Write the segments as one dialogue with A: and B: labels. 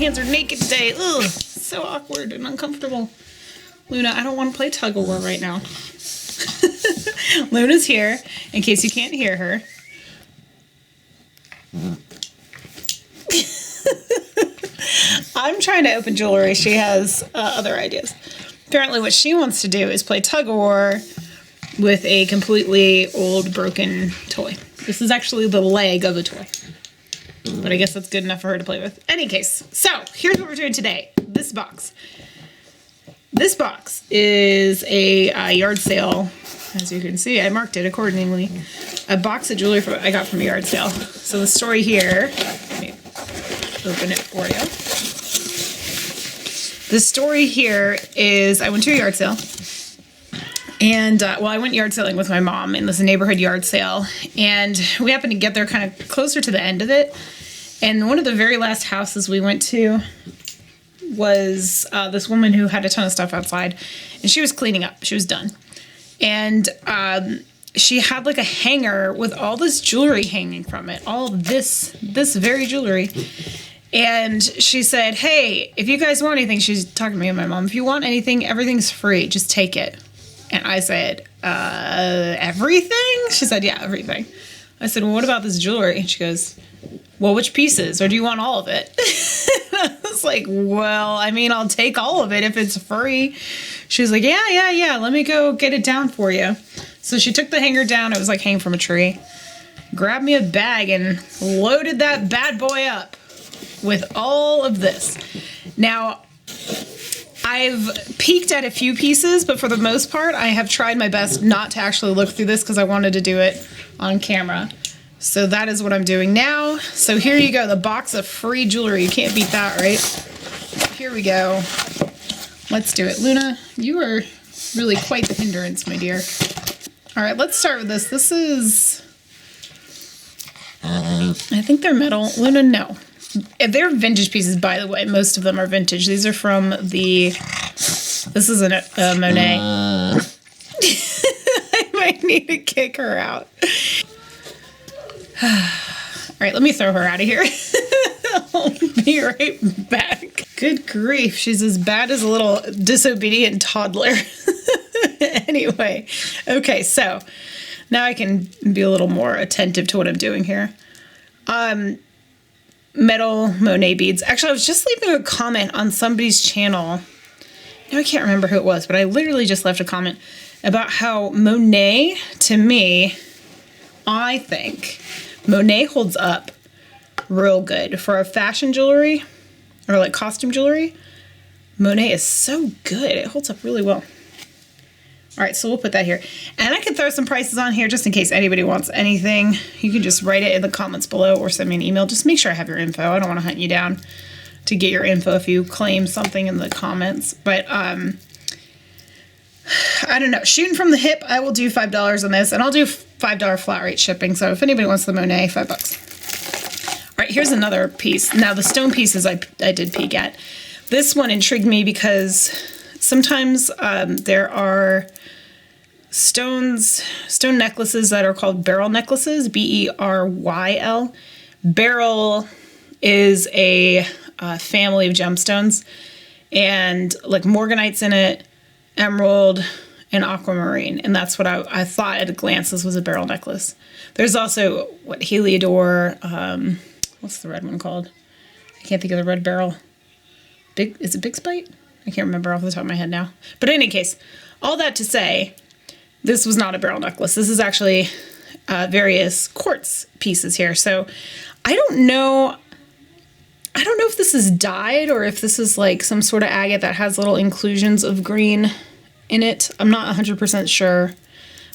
A: hands are naked today. Ugh, so awkward and uncomfortable. Luna, I don't want to play tug of war right now. Luna's here, in case you can't hear her. I'm trying to open jewelry. She has other ideas. Apparently what she wants to do is play tug of war with a completely old, broken toy. This is actually the leg of a toy. But I guess that's good enough for her to play with. Any case, so here's what we're doing today. This box. This box is a yard sale. As you can see, I marked it accordingly. A box of jewelry I got from a yard sale. So the story here, let me open it for you. The story here is I went to a yard sale. And, I went yard selling with my mom in this neighborhood yard sale. And we happened to get there kind of closer to the end of it. And one of the very last houses we went to was this woman who had a ton of stuff outside. And she was cleaning up. She was done. And she had like a hanger with all this jewelry hanging from it. All this very jewelry. And she said, hey, if you guys want anything, she's talking to me and my mom, if you want anything, everything's free. Just take it. And I said, everything? She said, yeah, everything. I said, well, what about this jewelry? And she goes, well, which pieces? Or do you want all of it? I was like, well, I mean, I'll take all of it if it's free. She was like, yeah. Let me go get it down for you. So she took the hanger down. It was like hanging from a tree. Grabbed me a bag and loaded that bad boy up with all of this. Now, I've peeked at a few pieces, but for the most part, I have tried my best not to actually look through this because I wanted to do it on camera. So that is what I'm doing now. So here you go, the box of free jewelry. You can't beat that, right? Here we go. Let's do it. Luna, you are really quite the hindrance, my dear. All right, let's start with this. This is, I think they're metal. Luna, no. They're vintage pieces, by the way. Most of them are vintage. These are from this is a Monet. I might need to kick her out. All right, let me throw her out of here. I'll be right back. Good grief, she's as bad as a little disobedient toddler. Anyway, okay, so now I can be a little more attentive to what I'm doing here. Metal Monet beads. Actually, I was just leaving a comment on somebody's channel. Now I can't remember who it was, but I literally just left a comment about how Monet, to me, I think Monet holds up real good. For a fashion jewelry, or like costume jewelry, Monet is so good. It holds up really well. All right, so we'll put that here. And I can throw some prices on here just in case anybody wants anything. You can just write it in the comments below or send me an email. Just make sure I have your info. I don't want to hunt you down to get your info if you claim something in the comments. But I don't know. Shooting from the hip, I will do $5 on this. And I'll do $5 flat rate shipping. So if anybody wants the Monet, $5. All right, here's another piece. Now the stone pieces I did peek at. This one intrigued me because sometimes there are stone necklaces that are called beryl necklaces, B-E-R-Y-L. Beryl is a family of gemstones, and like morganite's in it, emerald, and aquamarine, and that's what I thought at a glance this was a beryl necklace. There's also what Heliodor, what's the red one called? I can't think of the red beryl. Is it Big Spite? I can't remember off the top of my head now. But in any case, all that to say, this was not a beryl necklace. This is actually various quartz pieces here. So I don't know if this is dyed or if this is like some sort of agate that has little inclusions of green in it. I'm not 100% sure,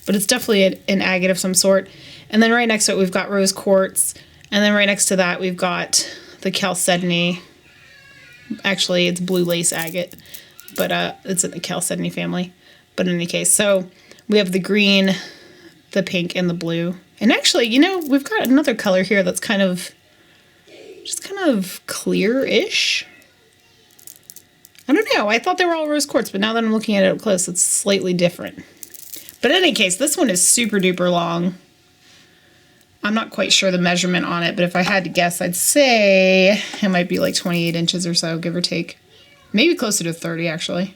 A: but it's definitely an agate of some sort. And then right next to it, we've got rose quartz. And then right next to that, we've got the chalcedony. Actually, it's blue lace agate, but it's in the chalcedony family. But in any case, so we have the green, the pink, and the blue. And actually, you know, we've got another color here that's kind of clear-ish. I don't know. I thought they were all rose quartz, but now that I'm looking at it up close, it's slightly different. But in any case, this one is super duper long. I'm not quite sure the measurement on it, but if I had to guess, I'd say it might be like 28 inches or so, give or take. Maybe closer to 30, actually.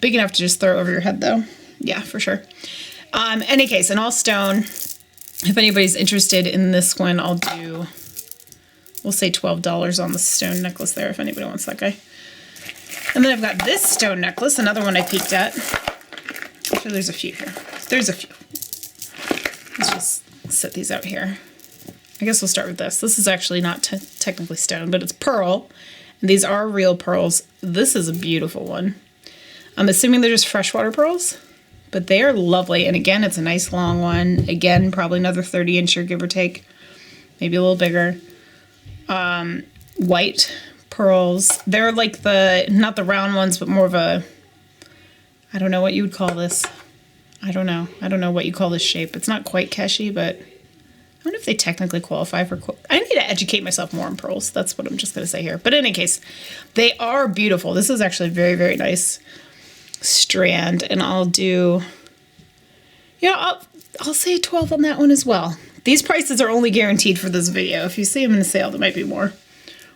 A: Big enough to just throw over your head, though. Yeah, for sure. Any case, an all stone. If anybody's interested in this one, I'll do, we'll say $12 on the stone necklace there, if anybody wants that guy. And then I've got this stone necklace, another one I peeked at. Actually, there's a few here. There's a few. Let's just set these out here. I guess we'll start with this. This is actually not technically stone, but it's pearl. And these are real pearls. This is a beautiful one. I'm assuming they're just freshwater pearls, but they are lovely. And again, it's a nice long one. Again, probably another 30-incher, give or take. Maybe a little bigger. White pearls. They're like not the round ones, but more of a, I don't know what you would call this. I don't know. I don't know what you call this shape. It's not quite Keshi, but I wonder if they technically qualify for... I need to educate myself more on pearls. That's what I'm just going to say here. But in any case, they are beautiful. This is actually very, very nice strand. And I'll do... I'll say 12 on that one as well. These prices are only guaranteed for this video. If you see them in a sale, there might be more.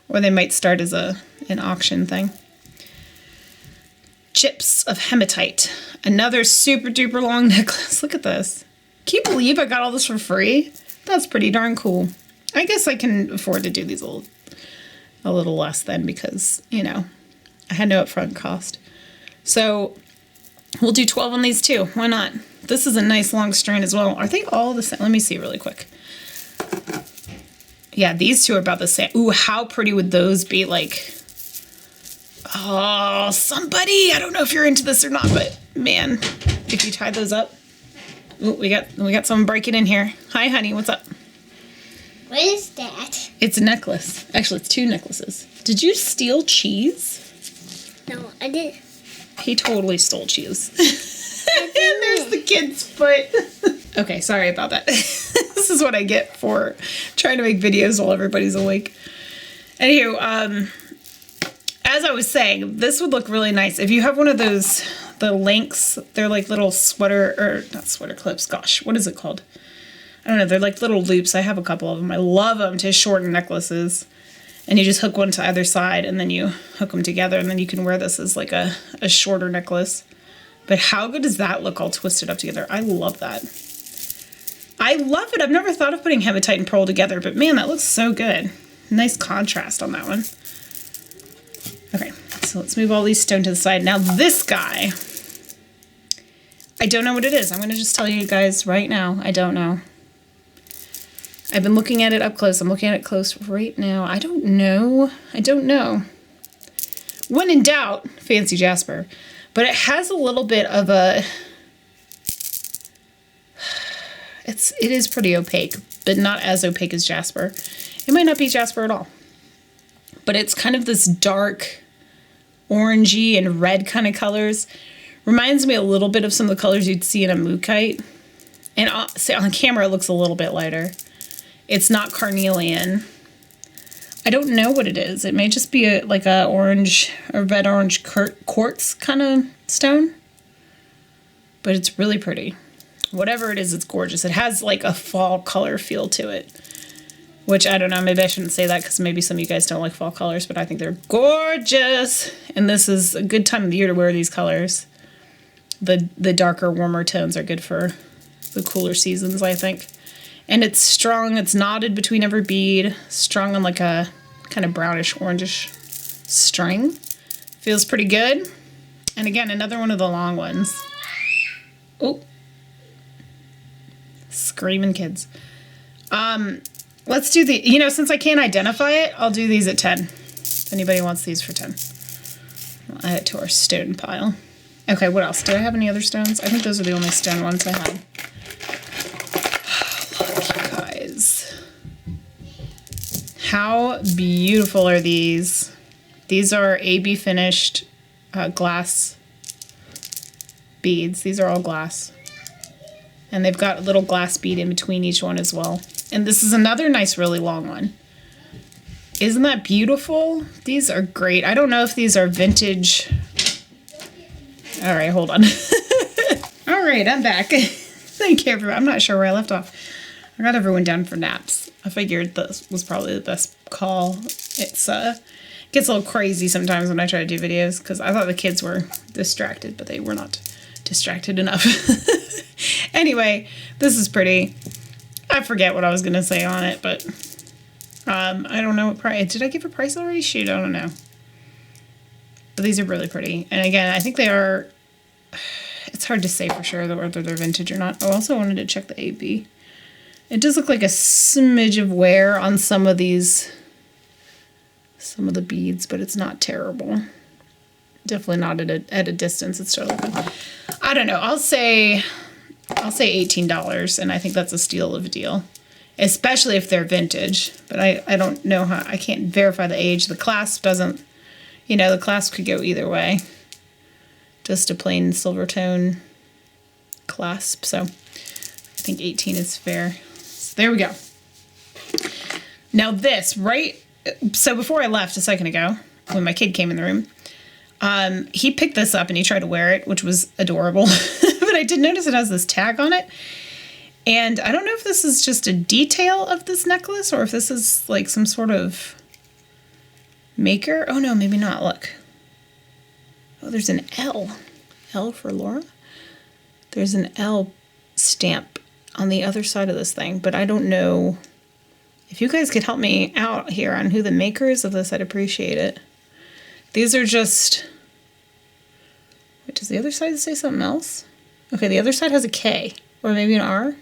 A: Or they might start as an auction thing. Chips of hematite. Another super duper long necklace. Look at this. Can you believe I got all this for free? That's pretty darn cool. I guess I can afford to do these a little less then because, I had no upfront cost. So we'll do 12 on these too. Why not? This is a nice long strand as well. Are they all the same? Let me see really quick. Yeah, these two are about the same. Ooh, how pretty would those be? Like, oh, somebody. I don't know if you're into this or not, but man, if you tie those up. Ooh, we got someone breaking in here. Hi, honey. What's up?
B: What is that?
A: It's a necklace. Actually, it's two necklaces. Did you steal cheese?
B: No, I didn't.
A: He totally stole cheese. And there's the kid's foot. Okay, sorry about that. This is what I get for trying to make videos while everybody's awake. Anywho, as I was saying, this would look really nice. If you have one of those, the links, they're like little sweater, or not sweater clips, gosh, what is it called? I don't know, they're like little loops. I have a couple of them. I love them to shorten necklaces. And you just hook one to either side and then you hook them together and then you can wear this as like a shorter necklace. But how good does that look all twisted up together? I love that. I love it. I've never thought of putting hematite and pearl together, but man, that looks so good. Nice contrast on that one. Okay, so let's move all these stone to the side. Now this guy, I don't know what it is. I'm going to just tell you guys right now. I don't know. I've been looking at it up close. I'm looking at it close right now. I don't know. I don't know. When in doubt, fancy jasper. But it has a little bit of a... It is pretty opaque, but not as opaque as jasper. It might not be jasper at all. But it's kind of this dark orangey and red kind of colors. Reminds me a little bit of some of the colors you'd see in a mookaite. And on camera it looks a little bit lighter. It's not carnelian. I don't know what it is. It may just be like a orange or red-orange quartz kind of stone. But it's really pretty. Whatever it is, it's gorgeous. It has like a fall color feel to it. Which, I don't know, maybe I shouldn't say that because maybe some of you guys don't like fall colors, but I think they're gorgeous. And this is a good time of the year to wear these colors. The darker, warmer tones are good for the cooler seasons, I think. And it's strung, it's knotted between every bead, strung on like a kind of brownish, orangish string. Feels pretty good. And again, another one of the long ones. Oh. Screaming kids. Let's do the, since I can't identify it, I'll do these at 10. If anybody wants these for 10. I'll add it to our stone pile. Okay, what else? Do I have any other stones? I think those are the only stone ones I had. How beautiful are these? These are AB finished glass beads. These are all glass. And they've got a little glass bead in between each one as well. And this is another nice, really long one. Isn't that beautiful? These are great. I don't know if these are vintage. All right, hold on. All right, I'm back. Thank you, everyone. I'm not sure where I left off. I got everyone down for naps. I figured this was probably the best call. It's gets a little crazy sometimes when I try to do videos because I thought the kids were distracted, but they were not distracted enough. Anyway, this is pretty. I forget what I was gonna say on it, but I don't know what price. Did I give a price already? Shoot, I don't know. But these are really pretty. And again, I think they are, it's hard to say for sure whether they're vintage or not. I also wanted to check the AB. It does look like a smidge of wear on some of these, some of the beads, but it's not terrible. Definitely not at a distance. It's totally good. I don't know. I'll say $18, and I think that's a steal of a deal. Especially if they're vintage. But I don't know how, I can't verify the age. The clasp doesn't, you know, the clasp could go either way. Just a plain silver tone clasp. So I think 18 is fair. So there we go. Now this, right? So before I left a second ago, when my kid came in the room, he picked this up and he tried to wear it, which was adorable. But I did notice it has this tag on it. And I don't know if this is just a detail of this necklace or if this is like some sort of maker. Oh no, maybe not. Look. Oh, there's an L. L for Laura. There's an L stamp on the other side of this thing, but I don't know. If you guys could help me out here on who the maker is of this, I'd appreciate it. These are just... Wait, does the other side say something else? Okay, the other side has a K. Or maybe an R.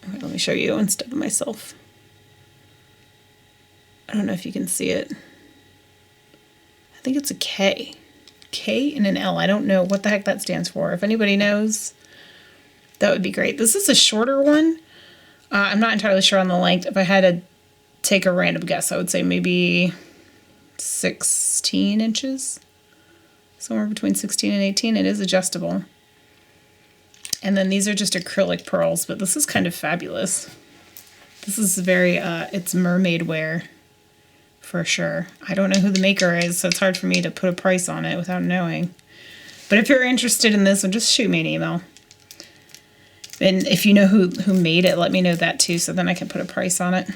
A: Okay, let me show you instead of myself. I don't know if you can see it. I think it's a K. K and an L. I don't know what the heck that stands for. If anybody knows, that would be great. This is a shorter one. I'm not entirely sure on the length. If I had to take a random guess, I would say maybe 16 inches. Somewhere between 16 and 18. It is adjustable. And then these are just acrylic pearls, but this is kind of fabulous. This is very, it's mermaid wear for sure. I don't know who the maker is, so it's hard for me to put a price on it without knowing. But if you're interested in this one, just shoot me an email. And if you know who made it, let me know that too, so then I can put a price on it.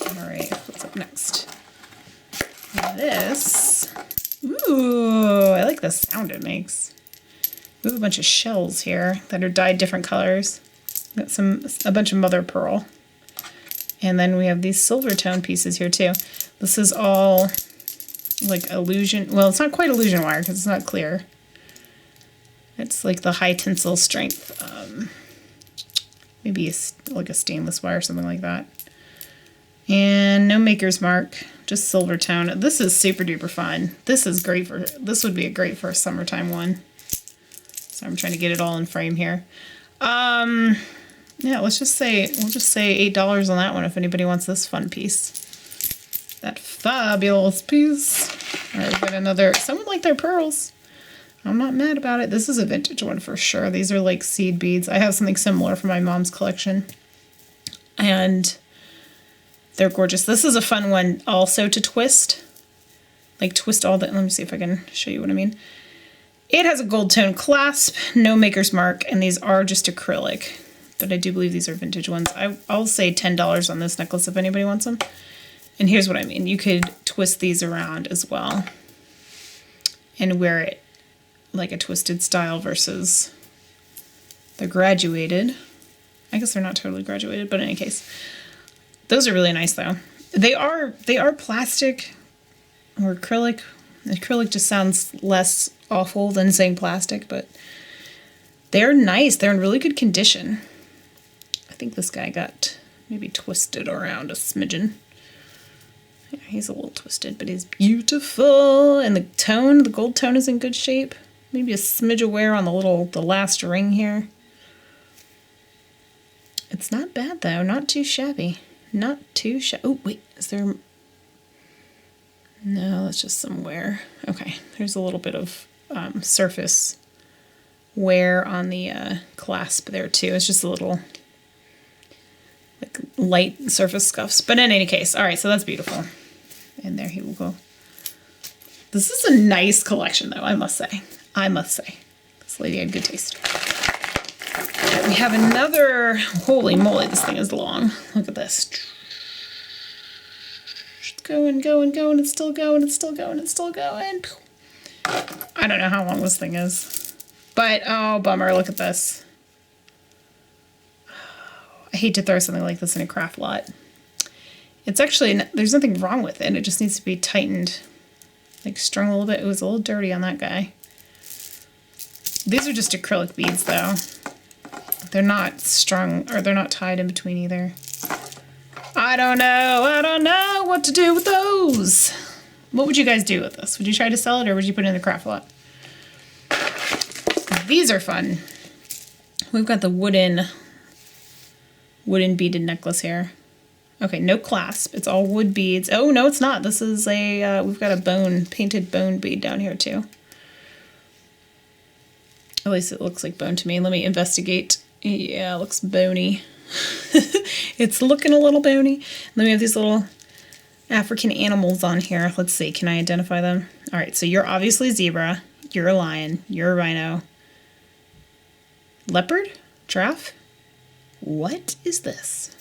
A: All right, what's up next? This, ooh, I like the sound it makes. We have a bunch of shells here that are dyed different colors. Got a bunch of mother of pearl. And then we have these silver tone pieces here too. This is all like illusion. Well, it's not quite illusion wire because it's not clear. It's like the high tensile strength. Maybe like a stainless wire or something like that. And no maker's mark, just silver tone. This is super duper fun. This is great for, this would be great for a summertime one. So I'm trying to get it all in frame here. Yeah, we'll just say $8 on that one if anybody wants this fun piece. That fabulous piece. All right, we've got another, someone like their pearls. I'm not mad about it. This is a vintage one for sure. These are like seed beads. I have something similar from my mom's collection. And they're gorgeous. This is a fun one also to twist. Like twist all the, let me see if I can show you what I mean. It has a gold tone clasp, no maker's mark, and these are just acrylic. But I do believe these are vintage ones. I'll say $10 on this necklace if anybody wants them. And here's what I mean. You could twist these around as well and wear it like a twisted style versus the graduated. I guess they're not totally graduated, but in any case. Those are really nice though. They are plastic or acrylic. Acrylic just sounds less awful than saying plastic, but they're nice. They're in really good condition. I think this guy got maybe twisted around a smidgen. Yeah, he's a little twisted, but he's beautiful. And the tone, the gold tone is in good shape. Maybe a smidge of wear on the last ring here. It's not bad though, not too shabby. Not too shabby. Oh, wait, is there... No, that's just some wear. Okay, there's a little bit of surface wear on the clasp there too. It's just a little like light surface scuffs. But in any case, all right, so that's beautiful. And there he will go. This is a nice collection though, I must say. I must say. This lady had good taste. We have another, holy moly, this thing is long. Look at this. It's going, going, going, it's still going, it's still going, it's still going. I don't know how long this thing is. But, oh, bummer, look at this. I hate to throw something like this in a craft lot. It's actually, there's nothing wrong with it. It just needs to be tightened, like strung a little bit. It was a little dirty on that guy. These are just acrylic beads though. They're not strung, or they're not tied in between either. I don't know what to do with those. What would you guys do with this? Would you try to sell it or would you put it in the craft lot? These are fun. We've got the wooden beaded necklace here. Okay, no clasp. It's all wood beads. Oh, no, it's not. This is a, we've got a painted bone bead down here too. At least it looks like bone to me. Let me investigate. Yeah, it looks bony. It's looking a little bony. Then we have these little African animals on here. Let's see, can I identify them? All right, so you're obviously a zebra. You're a lion. You're a rhino. Leopard? Giraffe? What is this?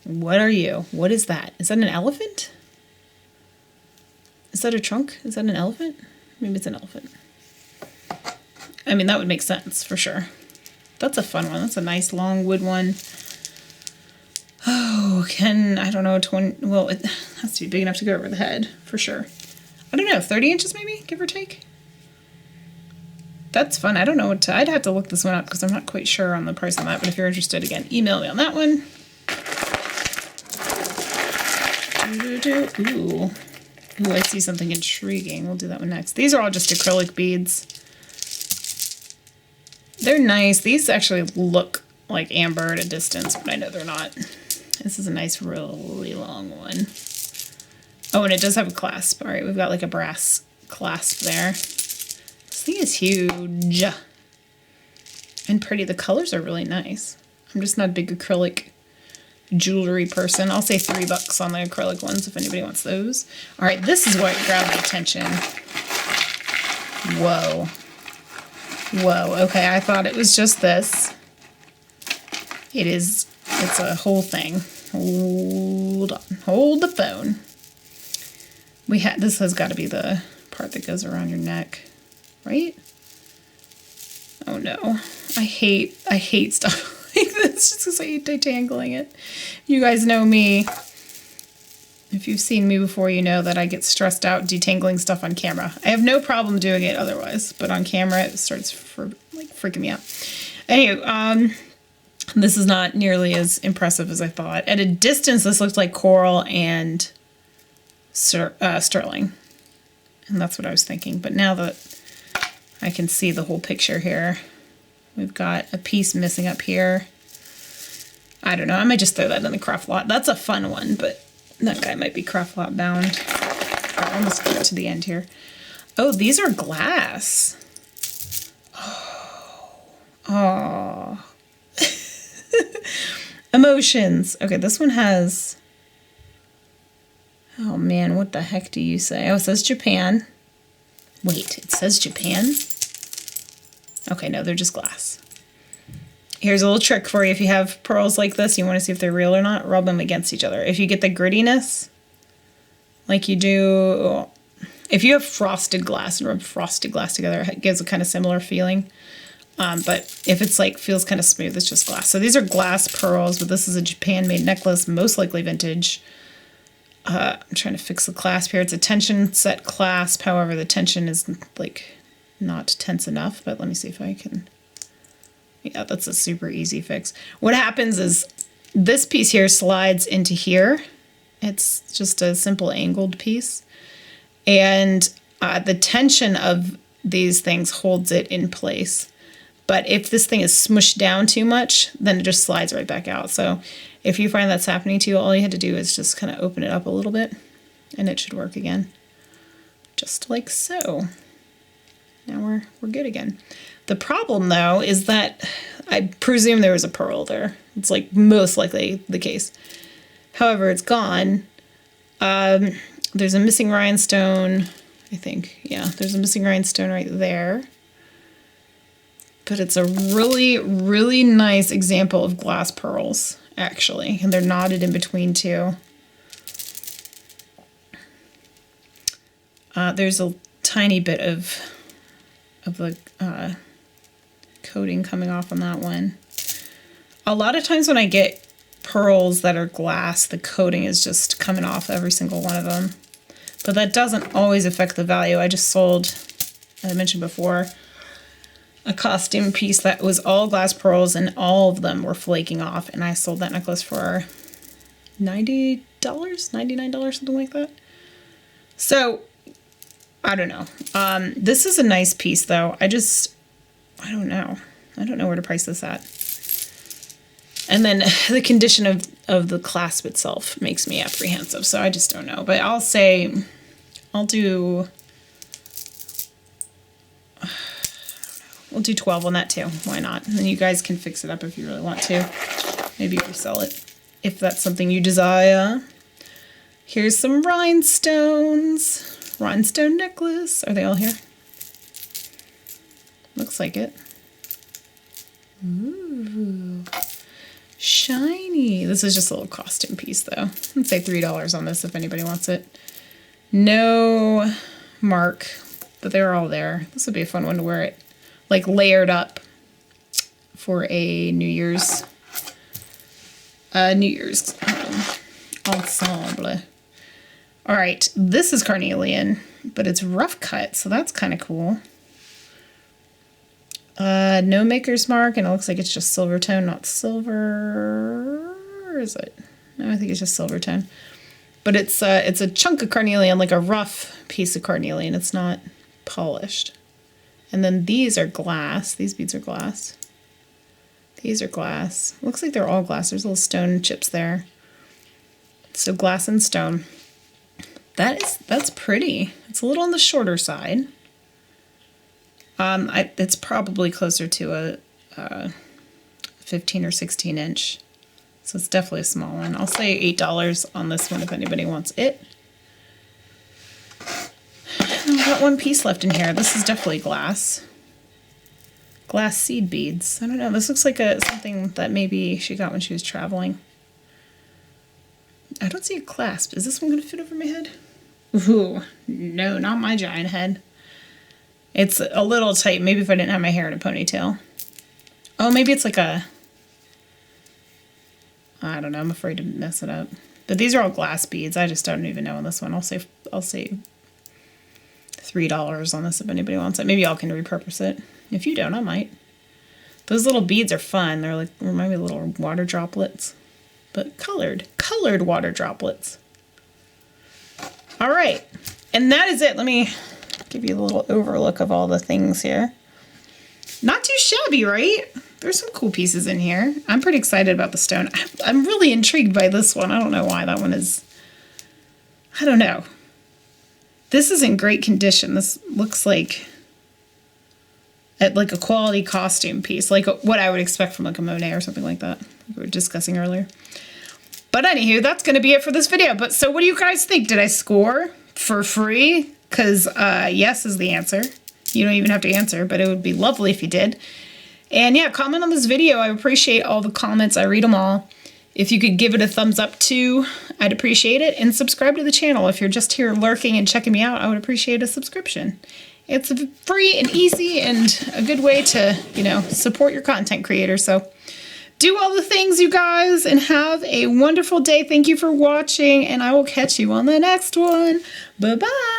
A: What are you? What is that? Is that an elephant? Is that a trunk? Is that an elephant? Maybe it's an elephant. I mean, that would make sense for sure. That's a fun one. That's a nice long wood one. Oh, I don't know, well, it has to be big enough to go over the head for sure. I don't know, 30 inches maybe, give or take. That's fun. I don't know I'd have to look this one up because I'm not quite sure on the price on that, but if you're interested, again, email me on that one. Ooh, I see something intriguing. We'll do that one next. These are all just acrylic beads. They're nice. These actually look like amber at a distance, but I know they're not. This is a nice, really long one. Oh, and it does have a clasp. All right, we've got like a brass clasp there. This thing is huge and pretty. The colors are really nice. I'm just not a big acrylic jewelry person. I'll say $3 on the acrylic ones if anybody wants those. All right, this is what grabbed my attention. Whoa. Whoa, okay, I thought it was just this. It's a whole thing. Hold on, hold the phone. This has got to be the part that goes around your neck, right? Oh no, I hate stuff like this just because I hate detangling it. You guys know me. If you've seen me before, you know that I get stressed out detangling stuff on camera. I have no problem doing it otherwise, but on camera it starts freaking me out. Anyway, this is not nearly as impressive as I thought. At a distance, this looked like coral and sterling, and that's what I was thinking. But now that I can see the whole picture here, we've got a piece missing up here. I don't know. I might just throw that in the craft lot. That's a fun one, but that guy might be craft lot bound. I'll almost get to the end here. Oh, these are glass. Oh. Emotions. Okay, this one has... Oh man, what the heck do you say? Oh, it says Japan. Wait, it says Japan? Okay, no, they're just glass. Here's a little trick for you. If you have pearls like this, you want to see if they're real or not, rub them against each other. If you get the grittiness, like you do, if you have frosted glass and rub frosted glass together, it gives a kind of similar feeling. But if it's like, feels kind of smooth, it's just glass. So these are glass pearls, but this is a Japan-made necklace, most likely vintage. I'm trying to fix the clasp here. It's a tension set clasp. However, the tension is like not tense enough, but let me see if I can... Yeah, that's a super easy fix. What happens is this piece here slides into here. It's just a simple angled piece. And the tension of these things holds it in place. But if this thing is smushed down too much, then it just slides right back out. So if you find that's happening to you, all you had to do is just kind of open it up a little bit and it should work again. Just like so. Now we're good again. The problem, though, is that I presume there was a pearl there. It's like most likely the case. However, it's gone. There's a missing rhinestone, I think. Yeah, there's a missing rhinestone right there. But it's a really, really nice example of glass pearls, actually. And they're knotted in between too. There's a tiny bit of the coating coming off on that one. A lot of times when I get pearls that are glass, the coating is just coming off every single one of them. But that doesn't always affect the value. I just sold, as I mentioned before, a costume piece that was all glass pearls and all of them were flaking off. And I sold that necklace for $90, $99, something like that. So, I don't know. This is a nice piece though. I don't know. I don't know where to price this at. And then the condition of the clasp itself makes me apprehensive, so I just don't know. But I'll say, I'll do 12 on that too. Why not? And then you guys can fix it up if you really want to. Maybe resell it if that's something you desire. Here's some rhinestones. Rhinestone necklace. Are they all here? Looks like it. Ooh. Shiny. This is just a little costume piece though. I'd say $3 on this if anybody wants it. No mark, but they're all there. This would be a fun one to wear it like layered up for a New Year's ensemble. All right, this is carnelian, but it's rough cut, so that's kind of cool. No maker's mark, and it looks like it's just silver tone, not silver. Or is it? No, I think it's just silver tone. But it's a chunk of carnelian, like a rough piece of carnelian. It's not polished. And then these are glass. These beads are glass. These are glass. Looks like they're all glass. There's little stone chips there. So glass and stone. That's pretty. It's a little on the shorter side. It's probably closer to a 15 or 16 inch. So it's definitely a small one. I'll say $8 on this one if anybody wants it. I've got one piece left in here. This is definitely glass. Glass seed beads. I don't know. This looks like something that maybe she got when she was traveling. I don't see a clasp. Is this one going to fit over my head? Ooh, no, not my giant head. It's a little tight. Maybe if I didn't have my hair in a ponytail. Oh, maybe it's like a... I don't know. I'm afraid to mess it up. But these are all glass beads. I just don't even know on this one. I'll say $3 on this if anybody wants it. Maybe y'all can repurpose it. If you don't, I might. Those little beads are fun. They're like, remind me of little water droplets. But colored water droplets. All right. And that is it. Let me give you a little overlook of all the things here. Not too shabby, right? There's some cool pieces in here. I'm pretty excited about the stone. I'm really intrigued by this one. I don't know why that one is... I don't know. This is in great condition. This looks like a quality costume piece, like what I would expect from like a Monet or something like that we were discussing earlier. But anywho, that's going to be it for this video. But so what do you guys think? Did I score for free? Because yes is the answer. You don't even have to answer, but it would be lovely if you did. And yeah, comment on this video. I appreciate all the comments. I read them all. If you could give it a thumbs up too, I'd appreciate it. And subscribe to the channel. If you're just here lurking and checking me out, I would appreciate a subscription. It's free and easy and a good way to, support your content creator. So do all the things, you guys, and have a wonderful day. Thank you for watching, and I will catch you on the next one. Bye-bye.